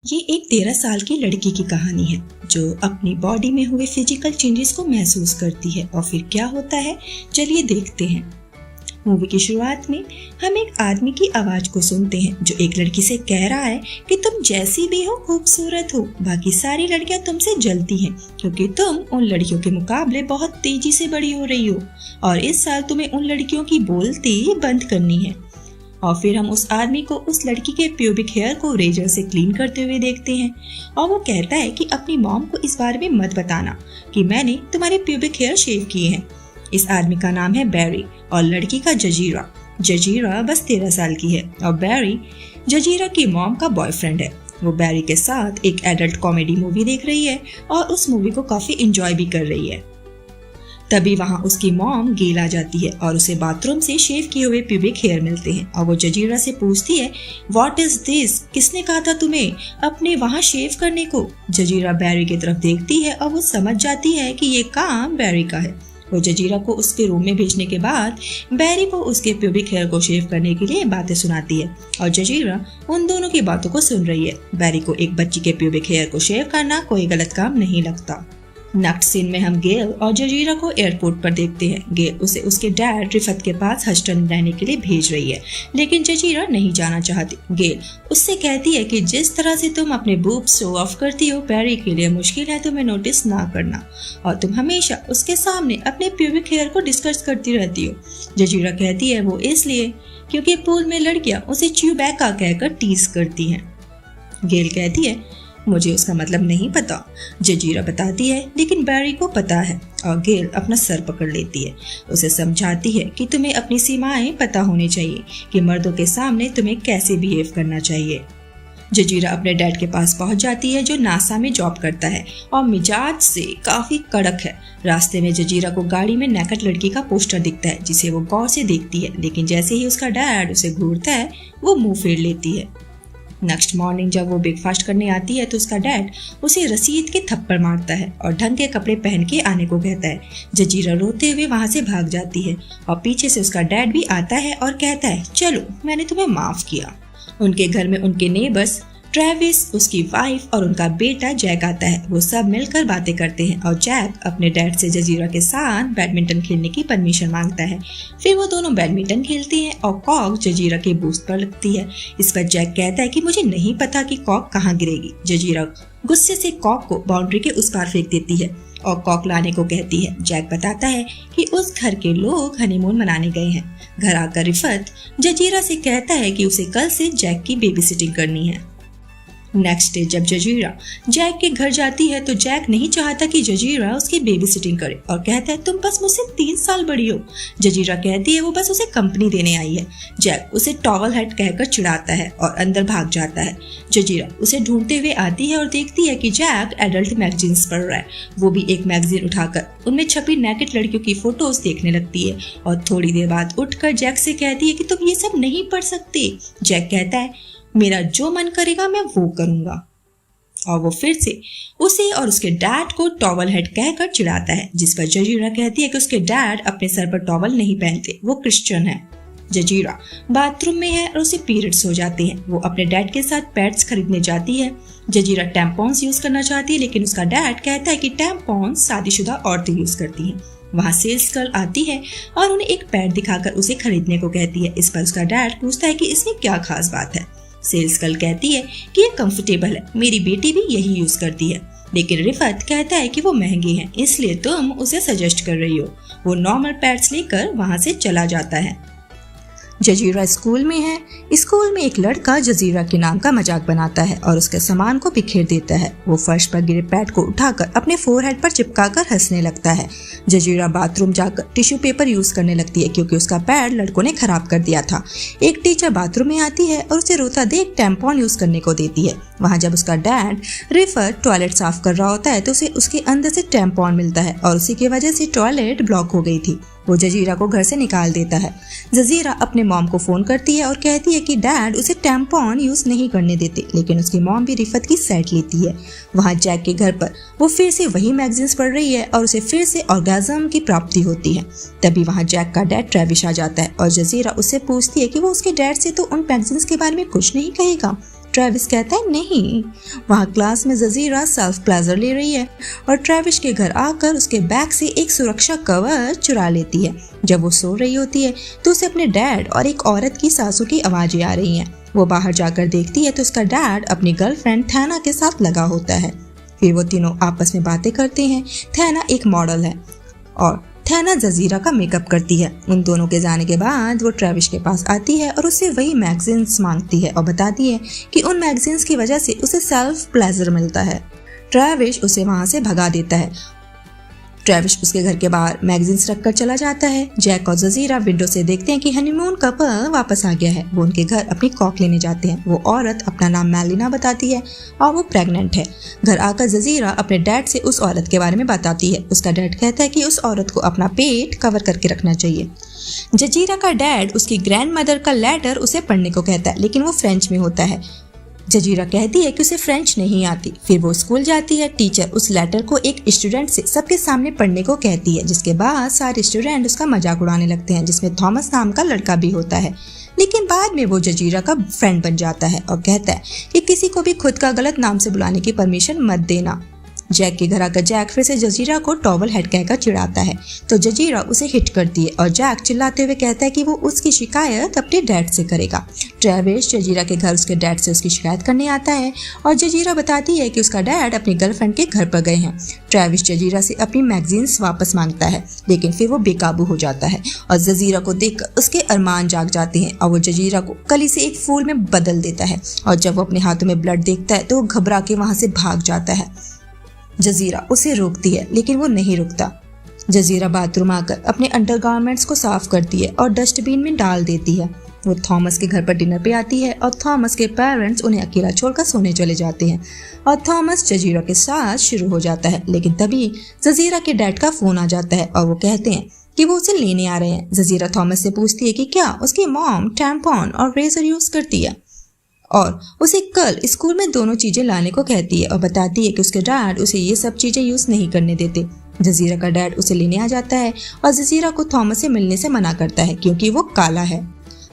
ये एक 13 साल की लड़की की कहानी है जो अपनी बॉडी में हुए फिजिकल चेंजेस को महसूस करती है और फिर क्या होता है, चलिए देखते हैं। मूवी की शुरुआत में हम एक आदमी की आवाज को सुनते हैं जो एक लड़की से कह रहा है कि तुम जैसी भी हो खूबसूरत हो, बाकी सारी लड़कियां तुमसे जलती हैं क्योंकि तुम उन लड़कियों के मुकाबले बहुत तेजी से बड़ी हो रही हो और इस साल तुम्हें उन लड़कियों की बोलती बंद करनी है। और फिर हम उस आदमी को उस लड़की के प्यूबिक हेयर को रेजर से क्लीन करते हुए देखते हैं और वो कहता है कि अपनी मॉम को इस बारे में मत बताना कि मैंने तुम्हारे प्यूबिक हेयर शेव किए हैं। इस आदमी का नाम है बैरी और लड़की का जजीरा। जजीरा बस 13 साल की है और बैरी जजीरा की मॉम का बॉयफ्रेंड है। वो बैरी के साथ एक एडल्ट कॉमेडी मूवी देख रही है और उस मूवी को काफी एंजॉय भी कर रही है। तभी वहाँ उसकी मॉम गेल आ जाती है और उसे बाथरूम से शेव किए हुए प्यूबिक हेयर मिलते हैं और वो जजीरा से पूछती है, व्हाट इज दिस? किसने कहा था तुम्हें अपने वहाँ शेव करने को? जजीरा बैरी की तरफ देखती है और वो समझ जाती है कि ये काम बैरी का है। वो जजीरा को उसके रूम में भेजने के बाद बैरी को उसके प्यूबिक हेयर को शेव करने के लिए बातें सुनाती है और जजीरा उन दोनों की बातों को सुन रही है। बैरी को एक बच्ची के प्यूबिक हेयर को शेव करना कोई गलत काम नहीं लगता। नेक्स्ट सीन में हम गेल और जजीरा को एयरपोर्ट पर देखते हैं। गेल उसे उसके डैड रिफत के पास हस्टन रहने के लिए भेज रही है, लेकिन जजीरा नहीं जाना चाहती। गेल उससे कहती है कि जिस तरह से तुम अपने बूब शो ऑफ करती हो बैरी के लिए मुश्किल है तुम्हें नोटिस ना करना और तुम हमेशा उसके सामने अपने प्यूबिक हेयर को डिस्कस करती रहती हो। जजीरा कहती है वो इसलिए क्योंकि पूल में लड़कियां उसे च्यूबैका कहकर टीज करती हैं। गेल कहती है मुझे उसका मतलब नहीं पता। जजीरा बताती है लेकिन बैरी को पता है और गेल अपना सर पकड़ लेती है। उसे समझाती है कि तुम्हें अपनी सीमाएं पता होनी चाहिए कि मर्दों के सामने तुम्हें कैसे बिहेव करना चाहिए। जजीरा अपने डैड के पास पहुंच जाती है जो नासा में जॉब करता है और मिजाज से काफी कड़क है। रास्ते में जजीरा को गाड़ी में नेकेड लड़की का पोस्टर दिखता है जिसे वो गौर से देखती है, लेकिन जैसे ही उसका डैड उसे घूरता है वो मुंह फेर लेती है। नेक्स्ट मॉर्निंग जब वो ब्रेकफास्ट करने आती है तो उसका डैड उसे रसीद के थप्पड़ मारता है और ढंग के कपड़े पहन के आने को कहता है। जजीरा रोते हुए वहां से भाग जाती है और पीछे से उसका डैड भी आता है और कहता है चलो मैंने तुम्हें माफ किया। उनके घर में उनके नेबर्स ट्रेविस, उसकी वाइफ और उनका बेटा जैक आता है। वो सब मिलकर बातें करते हैं और जैक अपने डैड से जजीरा के साथ बैडमिंटन खेलने की परमिशन मांगता है। फिर वो दोनों बैडमिंटन खेलती हैं और कॉक जजीरा के बूस्ट पर लगती है। इस पर जैक कहता है कि मुझे नहीं पता कि कॉक कहाँ गिरेगी। जजीरा गुस्से से कॉक को बाउंड्री के उस पार फेंक देती है और कॉक लाने को कहती है। जैक बताता है कि उस घर के लोग हनीमून मनाने गए हैं। घर आकर रिफत जजीरा से कहता है कि उसे कल से जैक की बेबी सिटिंग करनी है। नेक्स्ट डे जब जजीरा जैक के घर जाती है तो जैक नहीं चाहता कि जजीरा उसकी बेबी सिटिंग करे और कहता है तुम बस मुझसे 3 साल बड़ी हो। जजीरा कहती है वो बस उसे कंपनी देने आई है। जैक उसे टॉवल हेड कहकर चिढ़ाता है और अंदर भाग जाता है। जजीरा उसे ढूंढते हुए आती है और देखती है कि जैक एडल्ट मैगजीन्स पढ़ रहा है। वो भी एक मैगजीन उठाकर उनमें छपी नेकेड लड़कियों की फोटोज देखने लगती है और थोड़ी देर बाद उठकर जैक से कहती है कि तुम ये सब नहीं पढ़ सकते। जैक कहता है मेरा जो मन करेगा मैं वो करूंगा और वो फिर से उसे और उसके डैड को टॉवल हेड कहकर चिढ़ाता है, जिस पर जजीरा कहती है कि उसके डैड अपने सर पर टॉवल नहीं पहनते, वो क्रिश्चियन है। जजीरा बाथरूम में है और उसे पीरियड्स हो जाते हैं। वो अपने डैड के साथ पैड्स खरीदने जाती है। जजीरा टैम्पॉन्स यूज करना चाहती है लेकिन उसका डैड कहता है कि टैम्पॉन्स शादीशुदा औरतें यूज करती हैं। वहाँ सेल्स गर्ल आती है और उन्हें एक पैड दिखाकर उसे खरीदने को कहती है। इस पर उसका डैड पूछता है कि इसमें क्या खास बात है। सेल्स गर्ल कहती है कि ये कंफर्टेबल है, मेरी बेटी भी यही यूज करती है, लेकिन रिफत कहता है कि वो महंगे हैं इसलिए तुम उसे सजेस्ट कर रही हो। वो नॉर्मल पैड्स लेकर वहां से चला जाता है। जजीरा स्कूल में है। स्कूल में एक लड़का जजीरा के नाम का मजाक बनाता है और उसके सामान को बिखेर देता है। वो फर्श पर गिरे पैड को उठाकर अपने फोरहेड पर चिपकाकर हंसने लगता है। जजीरा बाथरूम जाकर टिश्यू पेपर यूज करने लगती है क्योंकि उसका पैड लड़कों ने खराब कर दिया था। एक टीचर बाथरूम में आती है और उसे रोता देख टैम्पॉन यूज करने को देती है। वहाँ जब उसका डैड रिफत टॉयलेट साफ कर रहा होता है तो उसे उसके अंदर से टैम्पॉन मिलता है और उसी की वजह से टॉयलेट ब्लॉक हो गई थी। वो जजीरा को घर से निकाल देता है। जजीरा अपने मॉम को फोन करती है और कहती है कि डैड उसे टैम्पॉन यूज नहीं करने देते, लेकिन उसकी मॉम भी रिफत की साइड लेती है। वहाँ जैक के घर पर वो फिर से वही मैगजीन्स पढ़ रही है और उसे फिर से ऑर्गेज्म की प्राप्ति होती है। तभी वहाँ जैक का डैड ट्रेविस आ जाता है और जजीरा उससे पूछती है कि वो उसके डैड से तो उन मैगजीन्स के बारे में कुछ नहीं कहेगा। ट्रेविस कहता है नहीं। वहाँ क्लास में जजीरा सेल्फ प्लेजर ले रही है और ट्रेविस के घर आकर उसके बैग से एक सुरक्षा कवच चुरा लेती है। जब वो सो रही होती है तो उसे अपने डैड और एक औरत की सासू की आवाजें आ रही हैं। वो बाहर जाकर देखती है तो उसका डैड अपनी गर्लफ्रेंड थैना के साथ लगा होता है। फिर वो तीनों आपस में बातें करते हैं। थैना एक मॉडल है और थैना जजीरा का मेकअप करती है। उन दोनों के जाने के बाद वो ट्रेविस के पास आती है और उससे वही मैगजीन्स मांगती है और बताती है कि उन मैगजीन्स की वजह से उसे सेल्फ प्लेजर मिलता है। ट्रेविस उसे वहां से भगा देता है। ट्रेविस उसके घर के बाहर मैगजीन्स रखकर चला जाता है। जैक और जजीरा विंडो से देखते हैं कि हनीमून कपल वापस आ गया है। वो उनके घर अपनी कॉक लेने जाते हैं। वो औरत अपना नाम मेलिना बताती है और वो प्रेग्नेंट है। घर आकर जजीरा अपने डैड से उस औरत के बारे में बताती है। उसका डैड कहता है कि उस औरत को अपना पेट कवर करके रखना चाहिए। जजीरा का डैड उसकी ग्रैंड मदर का लेटर उसे पढ़ने को कहता है, लेकिन वो फ्रेंच में होता है। जजीरा कहती है कि उसे फ्रेंच नहीं आती। फिर वो स्कूल जाती है। टीचर उस लेटर को एक स्टूडेंट से सबके सामने पढ़ने को कहती है, जिसके बाद सारे स्टूडेंट उसका मजाक उड़ाने लगते हैं, जिसमें थॉमस नाम का लड़का भी होता है। लेकिन बाद में वो जजीरा का फ्रेंड बन जाता है और कहता है कि किसी को भी खुद का गलत नाम से बुलाने की परमिशन मत देना। जैक के घर आकर जैक फिर से जजीरा को टॉवल हेड कहकर चिढ़ाता है तो जजीरा उसे हिट करती है और जैक चिल्लाते हुए कहता है कि वो उसकी शिकायत अपने डैड से करेगा। ट्रेविस जजीरा के घर उसके डैड से उसकी शिकायत करने आता है और जजीरा बताती है कि उसका डैड अपनी गर्लफ्रेंड के घर पर गए हैं। ट्रेविस जजीरा से अपनी मैगजीन्स वापस मांगता है, लेकिन फिर वो बेकाबू हो जाता है और जजीरा को देखकर उसके अरमान जाग जाते हैं और वो जजीरा को कली से एक फूल में बदल देता है। और जब वो अपने हाथों में ब्लड देखता है तो वो घबरा के वहां से भाग जाता है। जजीरा उसे रोकती है, लेकिन वो नहीं रुकता। जजीरा बाथरूम आकर अपने अंडरगारमेंट्स को साफ करती है और डस्टबिन में डाल देती है। वो थॉमस के घर पर डिनर पे आती है और थॉमस के पेरेंट्स उन्हें अकेला छोड़कर सोने चले जाते हैं और थॉमस जजीरा के साथ शुरू हो जाता है। लेकिन तभी जजीरा के डैड का फोन आ जाता है और वो कहते हैं कि वो उसे लेने आ रहे हैं। जजीरा थॉमस से पूछती है कि क्या उसकी मॉम टैम्पॉन और रेजर यूज करती है और उसे कल स्कूल में दोनों चीजें लाने को कहती है और बताती है कि उसके डैड उसे ये सब चीजें यूज नहीं करने देते। जजीरा का डैड उसे लेने आ जाता है और जजीरा को थॉमस से मिलने से मना करता है क्योंकि वो काला है।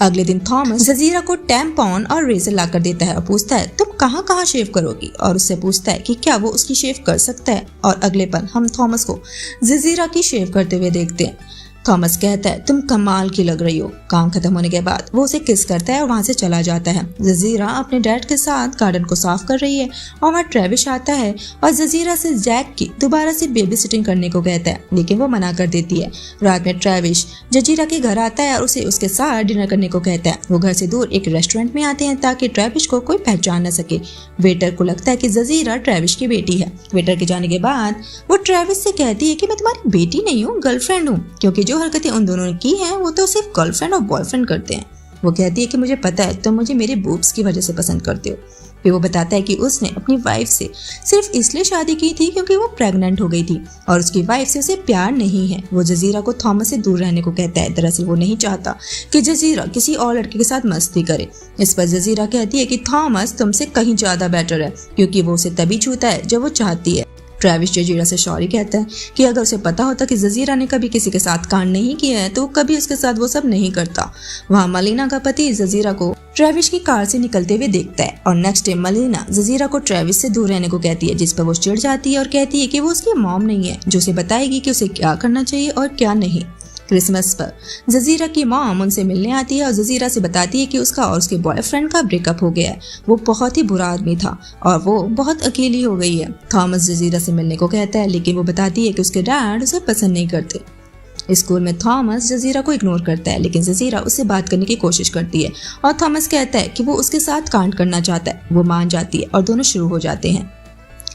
अगले दिन थॉमस जजीरा को टैम्पॉन और रेजर लाकर देता है और पूछता है तुम कहाँ कहाँ शेव करोगी, और उससे पूछता है कि क्या वो उसकी शेव कर सकता है। और अगले पल हम थॉमस को जजीरा की शेव करते हुए देखते हैं। थॉमस कहता है तुम कमाल की लग रही हो। काम खत्म होने के बाद वो उसे किस करता है और वहां से चला जाता है। जजीरा अपने डैड के साथ गार्डन को साफ कर रही है और वहाँ ट्रेविस आता है और जजीरा से जैक की दोबारा से बेबी सिटिंग करने को कहता है, लेकिन वो मना कर देती है। रात में ट्रेविस जजीरा के घर आता है और उसे उसके साथ डिनर करने को कहता है। वो घर से दूर एक रेस्टोरेंट में आते हैं ताकि ट्रेविस को कोई पहचान न सके। वेटर को लगता है कि जजीरा ट्रेविस की बेटी है। वेटर के जाने के बाद वो ट्रेविस से कहती है कि मैं तुम्हारी बेटी नहीं हूँ, गर्लफ्रेंड हूँ, क्योंकि जो हरकतें उन दोनों ने की हैं वो तो सिर्फ गर्लफ्रेंड और बॉयफ्रेंड करते हैं। वो कहती है कि मुझे पता है तुम मुझे मेरे बूब्स की वजह से पसंद करते हो। फिर वो बताता है कि उसने अपनी वाइफ से सिर्फ इसलिए शादी की थी क्योंकि वो प्रेग्नेंट हो गई थी और उसकी वाइफ से उसे प्यार नहीं है। वो जजीरा को थॉमस से दूर रहने को कहता है। दरअसल वो नहीं चाहता कि जजीरा किसी और लड़के के साथ मस्ती करे। इस पर जजीरा कहती है कि थॉमस तुमसे कहीं ज्यादा बेटर है क्योंकि वो उसे तभी छूता है जब वो चाहती है। ट्रेविस जजीरा से सॉरी कहता है कि अगर उसे पता होता कि जजीरा ने कभी किसी के साथ कांड नहीं किया है तो वो कभी उसके साथ वो सब नहीं करता। वहाँ मलिना का पति जजीरा को ट्रेविस की कार से निकलते हुए देखता है और नेक्स्ट डे मलिना जजीरा को ट्रेविस से दूर रहने को कहती है, जिस पर वो चिढ़ जाती है और कहती है कि वो उसकी मॉम नहीं है जो उसे बताएगी कि उसे क्या करना चाहिए और क्या नहीं। क्रिसमस पर जजीरा की मॉम उनसे मिलने आती है और जजीरा से बताती है कि उसका और उसके बॉयफ्रेंड का ब्रेकअप हो गया है। वो बहुत ही बुरा आदमी था और वो बहुत अकेली हो गई है। थॉमस जजीरा से मिलने को कहता है, लेकिन वो बताती है कि उसके डैड उसे पसंद नहीं करते। स्कूल में थॉमस जजीरा को इग्नोर करता है, लेकिन जजीरा उससे बात करने की कोशिश करती है और थॉमस कहता है कि वो उसके साथ कांड करना चाहता है। वो मान जाती है और दोनों शुरू हो जाते हैं,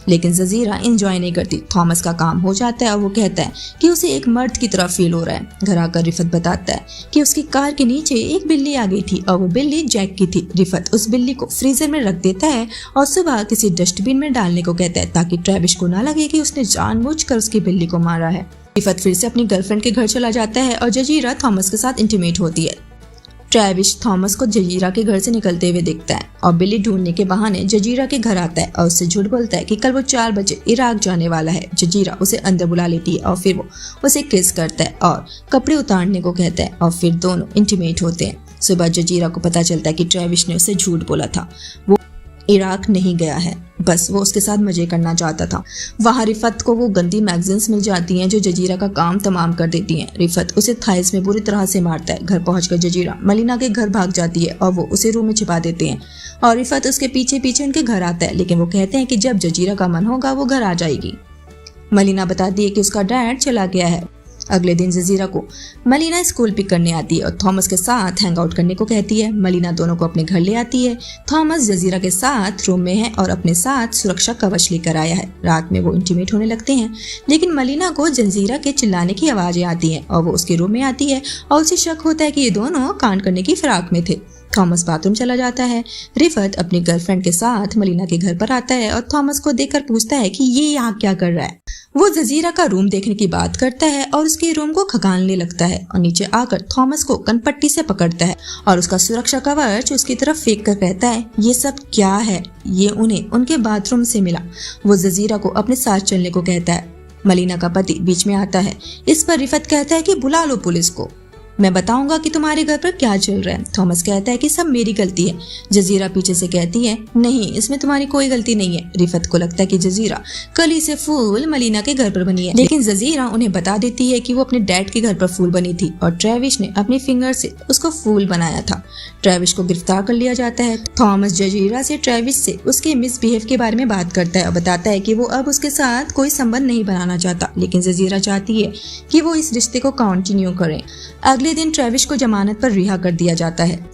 लेकिन जजीरा एंजॉय नहीं करती। थॉमस का काम हो जाता है और वो कहता है कि उसे एक मर्द की तरह फील हो रहा है। घर आकर रिफत बताता है कि उसकी कार के नीचे एक बिल्ली आ गई थी और वो बिल्ली जैक की थी। रिफत उस बिल्ली को फ्रीजर में रख देता है और सुबह किसी डस्टबिन में डालने को कहता है ताकि ट्रेविस को ना लगे कि उसने जानबूझकर उसकी बिल्ली को मारा है। रिफत फिर से अपनी गर्लफ्रेंड के घर चला जाता है और जजीरा थॉमस के साथ इंटीमेट होती है। ट्रेविस थॉमस को जजीरा के घर से निकलते हुए देखता है और बिल्ली ढूंढने के बहाने जजीरा के घर आता है और उससे झूठ बोलता है कि कल वो 4 बजे इराक जाने वाला है। जजीरा उसे अंदर बुला लेती है और फिर वो उसे किस करता है और कपड़े उतारने को कहता है और फिर दोनों इंटीमेट होते हैं। सुबह जजीरा को पता चलता है कि ट्रेविस ने उसे झूठ बोला था। वो इराक नहीं गया है, बस वो उसके साथ मजे करना चाहता था। वहाँ रिफत को वो गंदी मैगजीन्स मिल जाती हैं जो जजीरा का काम तमाम कर देती हैं। रिफत उसे थाइस में बुरी तरह से मारता है। घर पहुंचकर जजीरा मलिना के घर भाग जाती है और वो उसे रूम में छिपा देते हैं और रिफत उसके पीछे पीछे उनके घर आता है, लेकिन वो कहते हैं कि जब जजीरा का मन होगा वो घर आ जाएगी। मलिना बताती है कि उसका डैड चला गया है। अगले दिन जजीरा को मलिना स्कूल पिक करने आती है और थॉमस के साथ हैंग आउट करने को कहती है। मलिना दोनों को अपने घर ले आती है। थॉमस जजीरा के साथ रूम में है और अपने साथ सुरक्षा कवच लेकर आया है। रात में वो इंटीमेट होने लगते हैं, लेकिन मलिना को जजीरा के चिल्लाने की आवाजें आती हैं और वो उसके रूम में आती है और उसे शक होता है कि ये दोनों कांड करने की फिराक में थे। थॉमस बाथरूम चला जाता है। रिफत अपनी गर्लफ्रेंड के साथ मलिना के घर पर आता है और थॉमस को देखकर पूछता है कि ये यहाँ क्या कर रहा है। वो जजीरा का रूम देखने की बात करता है और उसके रूम को खगालने लगता है और नीचे आकर थॉमस को कनपट्टी से पकड़ता है और उसका सुरक्षा कवच उसकी तरफ फेंक कर कहता है, ये सब क्या है? ये उन्हें उनके बाथरूम से मिला। वो जजीरा को अपने साथ चलने को कहता है। मलिना का पति बीच में आता है। इस पर रिफत कहता है कि बुला लो पुलिस को, मैं बताऊंगा कि तुम्हारे घर पर क्या चल रहा है। थॉमस कहता है कि सब मेरी गलती है। जजीरा पीछे से कहती है, नहीं, इसमें तुम्हारी कोई गलती नहीं है। रिफत को लगता है कि जजीरा कली से फूल मलिना के घर पर बनी है, लेकिन जजीरा उन्हें बता देती है कि वो अपने डैड के घर पर फूल बनी थी और ट्रेविस ने अपनी फिंगर से उसको फूल बनाया था। ट्रेविस को गिरफ्तार कर लिया जाता है। थॉमस जजीरा से ट्रेविस से उसके मिसबिहेव के बारे में बात करता है और बताता है कि वो अब उसके साथ कोई संबंध नहीं बनाना चाहता, लेकिन जजीरा चाहती है कि वो इस रिश्ते को कंटिन्यू करें। अगले दिन ट्रेविस को जमानत पर रिहा कर दिया जाता है।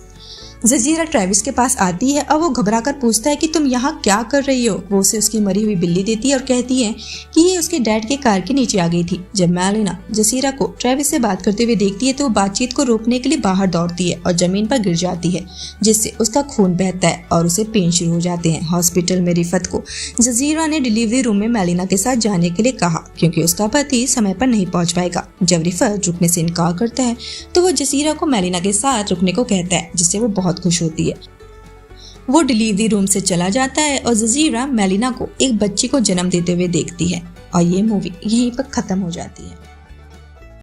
जजीरा ट्रेविस के पास आती है और वो घबरा कर पूछता है कि तुम यहाँ क्या कर रही हो। वो उसे उसकी मरी हुई बिल्ली देती है और कहती है कि ये उसके डैड के कार के नीचे आ गई थी। जब मैलिना जजीरा को ट्रेविस से बात करते हुए देखती है तो वो बातचीत को रोकने के लिए बाहर दौड़ती है और जमीन पर गिर जाती है, जिससे उसका खून बहता है और उसे पेन शुरू हो जाते हैं। हॉस्पिटल में रिफत को जजीरा ने डिलीवरी रूम में मैलिना के साथ जाने के लिए कहा क्योंकि उसका पति समय पर नहीं पहुंच पाएगा। जब रिफत रुकने से इनकार करता है तो वो जजीरा को मैलिना के साथ रुकने को कहता है, जिससे वो बहुत खुश होती है। वो डिलीवरी रूम से चला जाता है और जजीरा मैलिना को एक बच्ची को जन्म देते हुए देखती है और ये मूवी यहीं पर खत्म हो जाती है।